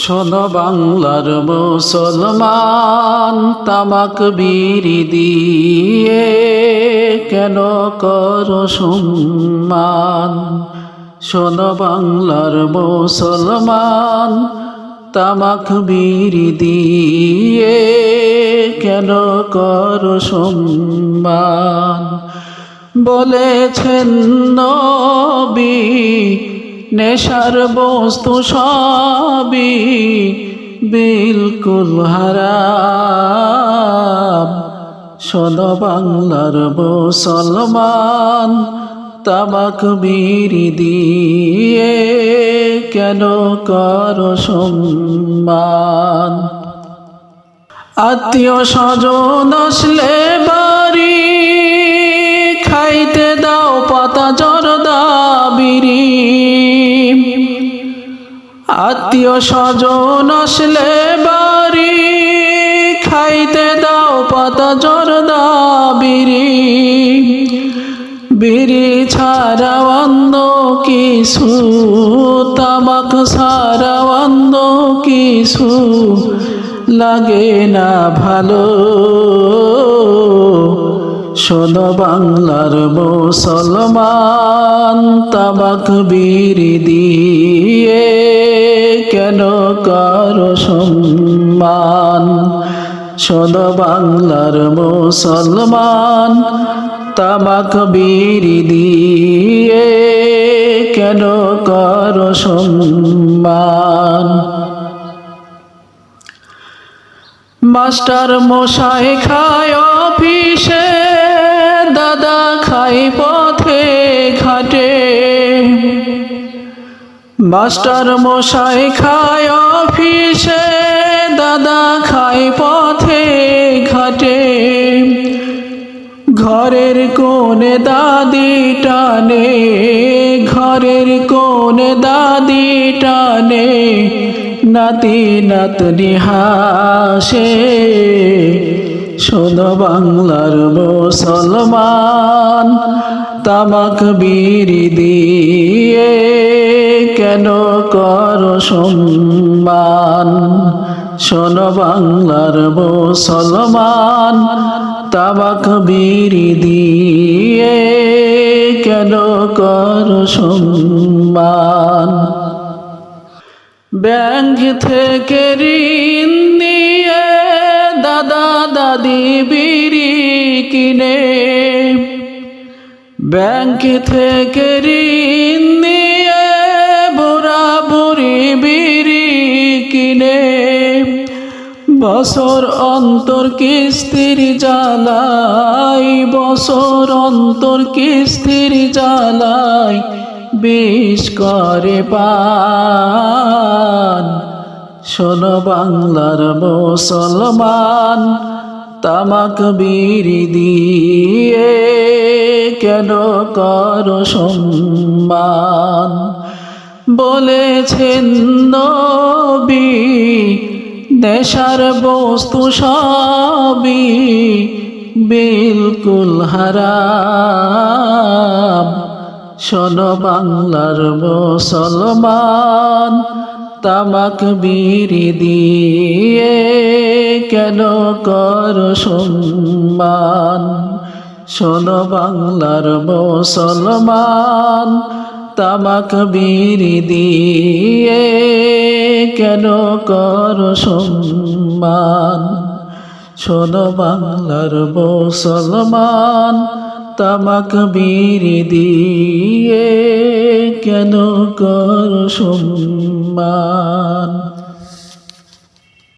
শোনো বাংলার মুসলমান, তামাক বিড়ি দিয়ে কেন করো সম্মান? শোনো বাংলার মুসলমান, তামাক বিড়ি দিয়ে কেন করো সম্মান? বলেছেন নবী নেশার বস্তু সবই বিলকুল হারাম। শোনো বাংলার মুসলমান, তামাক বিড়ি দিয়ে কেন করো সম্মান? আত্মীয় স্বজন আসলে বাড়ি খাইতে দাও পাতা জর্দা বিড়ি। আত্মীয় স্বজন আসলে বাড়ি খাইতে দাও পাতা জর্দা বিড়ি। বিড়ি ছাড়া অন্য কিছু, তামাক ছাড়া অন্য কিছু লাগে না ভালো। শোনো বাংলার মুসলমান, তামাক বিড়ি দিয়ে কেন করো সম্মান? শোনো বাংলার মুসলমান, তামাক বিড়ি দিয়ে কেন করো সম্মান? মাস্টার মশাই খায় অফিসে, দাদা খাই পথে ঘাটে। মাস্টার মশাই খায় অফিসে, দাদা খাই পথে ঘাটে। ঘরের কোণে দাদি টানে, ঘরের কোণে দাদি টানে, নাতি নাতনি হাসে। শোনো বাংলার মুসলমান, তামাক বিড়ি দিয়ে কেন করো সম্মান? শোনো বাংলার মুসলমান, তামাক বিড়ি দিয়ে কেন করো সম্মান? ব্যাংক থেকে ঋণ নিয়ে দাদা দাদি বিড়ি কিনে। ব্যাংক থেকে ঋণ নিয়ে বুড়া বুড়ি বিড়ি কিনে। বছর অন্তর কিস্তির জ্বালাই, বছর অন্তর কিস্তির জ্বালাই বিষ করে পান। শোনো বাংলার মুসলমান, তামাক বিড়ি দিয়ে কেন করো সম্মান? বলেছেন নবী নেশার বস্তু সবই বিলকুল হারাম। শোনো বাংলার মুসলমান, তামাক বিড়ি দিয়ে কেন করো সম্মান? শোনো বাংলার মুসলমান, তামাক বিড়ি দিয়ে কেন করো সম্মান? শোনো বাংলার মুসলমান, তামাক বিড়ি দিয়ে কেন করো সম্মান?